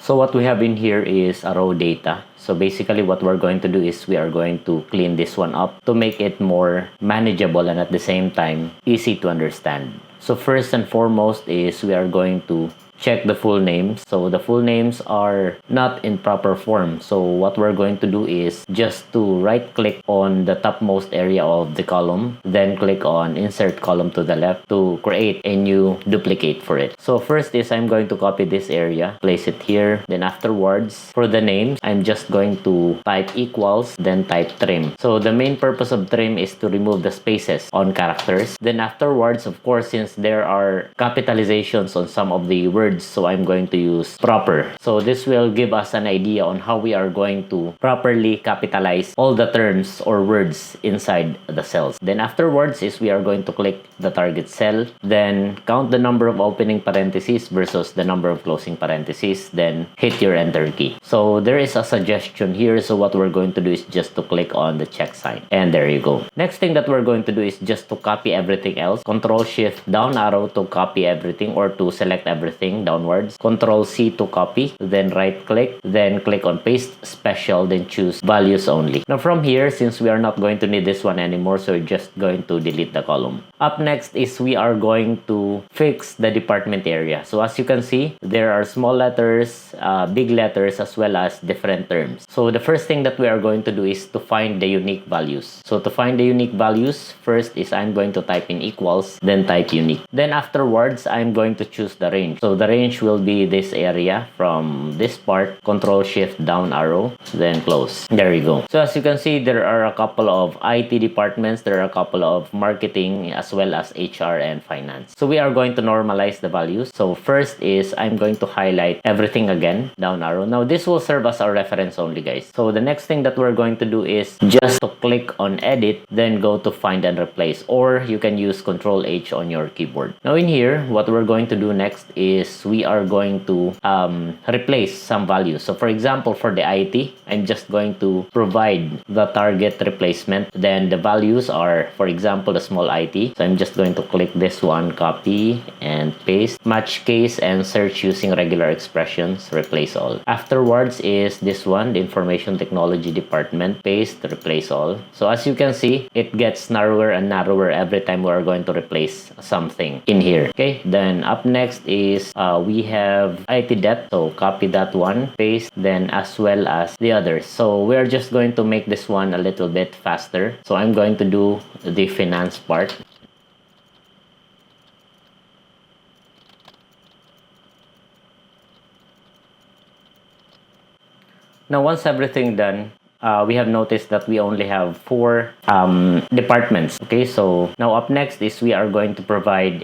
So what we have in here is a raw data. So basically what we're going to do is we are going to clean this one up to make it more manageable and at the same time easy to understand. So first and foremost is we are going to check the full names. So the full names are not in proper form. So what we're going to do is just to right click on the topmost area of the column, then click on insert column to the left to create a new duplicate for it. So first is I'm going to copy this area, place it here. Then afterwards for the names, I'm just going to type equals, then type trim. So the main purpose of trim is to remove the spaces on characters. Then afterwards, of course, since there are capitalizations on some of the words, so I'm going to use proper. So this will give us an idea on how we are going to properly capitalize all the terms or words inside the cells. Then afterwards is we are going to click the target cell, then count the number of opening parentheses versus the number of closing parentheses, then hit your enter key. So there is a suggestion here. So what we're going to do is just to click on the check sign, and there you go. Next thing that we're going to do is just to copy everything else. Control Shift down arrow to copy everything or to select everything downwards. Control C to copy, then right click, then click on paste special, then choose values only. Now from here, since we are not going to need this one anymore, so we're just going to delete the column. Up next is we are going to fix the department area. So as you can see, there are small letters, big letters, as well as different terms. So the first thing that we are going to do is to find the unique values. So to find the unique values, first is I'm going to type in equals, then type unique. Then afterwards, I'm going to choose the range. So the range will be this area from this part. Control Shift down arrow, then close. There you go. So as you can see, there are a couple of IT departments, there are a couple of marketing, as well as HR and finance. So we are going to normalize the values. So first is I'm going to highlight everything again, down arrow. Now this will serve as our reference only, guys. So the next thing that we're going to do is just to click on edit, then go to find and replace, or you can use Control H on your keyboard. Now in here, what we're going to do next is we are going to replace some values. So for example, for the IT, I'm just going to provide the target replacement. Then the values are, for example, the small IT. So I'm just going to click this one, copy and paste, match case and search using regular expressions, replace all. Afterwards is this one, the information technology department, paste, replace all. So as you can see, it gets narrower and narrower every time we are going to replace something in here. Okay, then up next is we have IT depth. So copy that one, paste, then as well as the others. So we're just going to make this one a little bit faster. So I'm going to do the finance part. Now once everything done, we have noticed that we only have 4 departments. Okay, so now up next is we are going to provide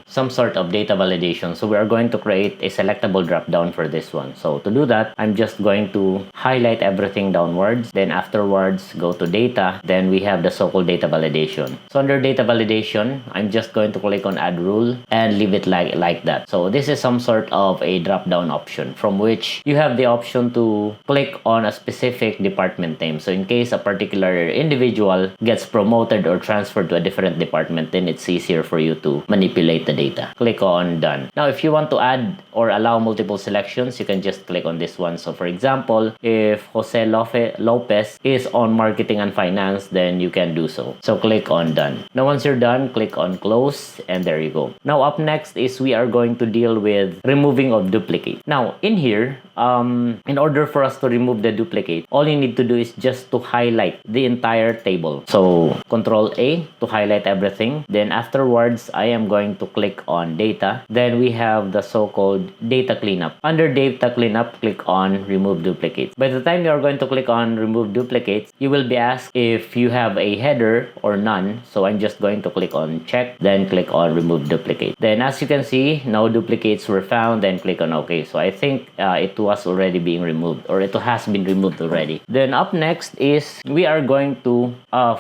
some sort of data validation. So we are going to create a selectable drop down for this one. So to do that, I'm just going to highlight everything downwards, then afterwards go to data, then we have the so-called data validation. So under data validation, I'm just going to click on add rule and leave it like that. So this is some sort of a drop down option from which you have the option to click on a specific department name. So in case a particular individual gets promoted or transferred to a different department, then it's easier for you to manipulate the data. Click on done. Now if you want to add or allow multiple selections, you can just click on this one. So for example, if Jose Lopez is on marketing and finance, then you can do so. So click on done. Now once you're done, click on close, and there you go. Now up next is we are going to deal with removing of duplicate. Now in here, in order for us to remove the duplicate, all you need to do is just to highlight the entire table. So Control A to highlight everything. Then afterwards, I am going to click on data. Then we have the so-called data cleanup. Under data cleanup, click on remove duplicates. By the time you are going to click on remove duplicates, you will be asked if you have a header or none. So I'm just going to click on check, then click on remove duplicate. Then as you can see, no duplicates were found, then click on OK. So I think it was already being removed, or it has been removed already. Then up next is we are going to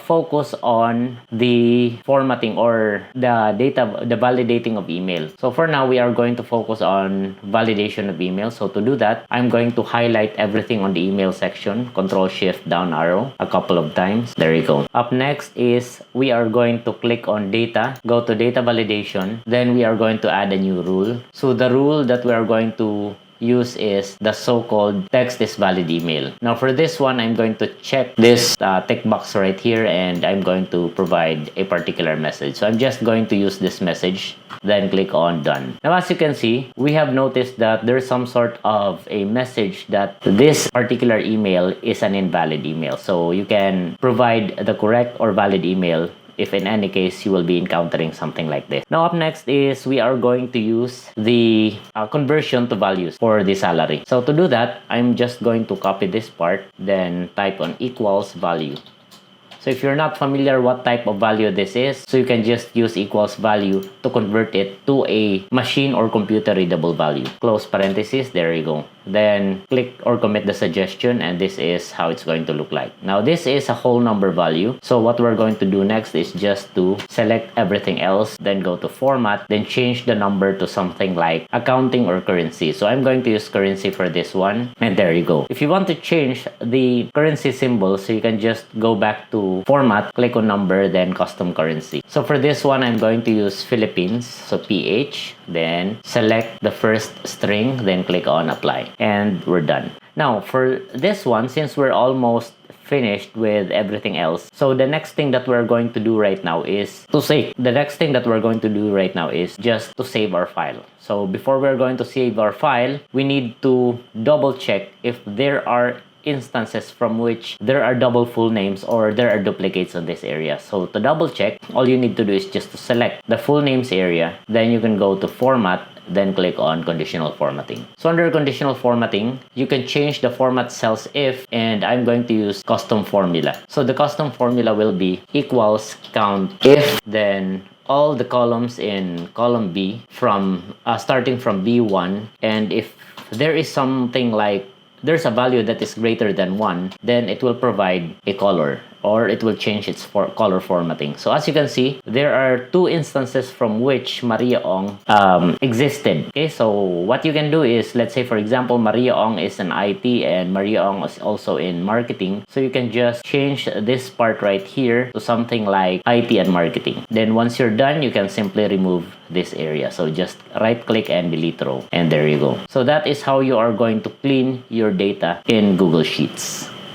focus on the formatting or the validating of email. So for now, we are going to focus on validation of email. So to do that, I'm going to highlight everything on the email section, Control Shift down arrow a couple of times. There you go. Up next is we are going to click on data, go to data validation, then we are going to add a new rule. So the rule that we are going to use is the so-called text is valid email. Now for this one, I'm going to check this tick box right here, and I'm going to provide a particular message. So I'm just going to use this message, then click on done. Now as you can see, we have noticed that there's some sort of a message that this particular email is an invalid email. So you can provide the correct or valid email if in any case you will be encountering something like this. Now up next is we are going to use the conversion to values for the salary. So to do that, I'm just going to copy this part, then type on equals value. So if you're not familiar what type of value this is, so you can just use equals value to convert it to a machine or computer readable value. Close parenthesis, there you go. Then click or commit the suggestion, and this is how it's going to look like. Now this is a whole number value. So what we're going to do next is just to select everything else, then go to format, then change the number to something like accounting or currency. So I'm going to use currency for this one, and there you go. If you want to change the currency symbol, so you can just go back to format, click on number, then custom currency. So for this one, I'm going to use Philippines, so PH, then select the first string, then click on apply, and we're done. Now for this one, since we're almost finished with everything else, so the next thing that we're going to do right now is just to save our file. So before we're going to save our file, we need to double check if there are instances from which there are double full names or there are duplicates in this area. So to double check, all you need to do is just to select the full names area, then you can go to format, then click on conditional formatting. So under conditional formatting, you can change the format cells if, and I'm going to use custom formula. So the custom formula will be equals count if, then all the columns in column B from starting from B1, and if there is something like there's a value that is greater than 1, then it will provide a color, or it will change its color formatting. So as you can see, there are two instances from which Maria Ong existed. Okay, so what you can do is, let's say for example, Maria Ong is an IT and Maria Ong is also in marketing. So you can just change this part right here to something like IT and marketing. Then once you're done, you can simply remove this area. So just right click and delete row, and there you go. So that is how you are going to clean your data in Google Sheets.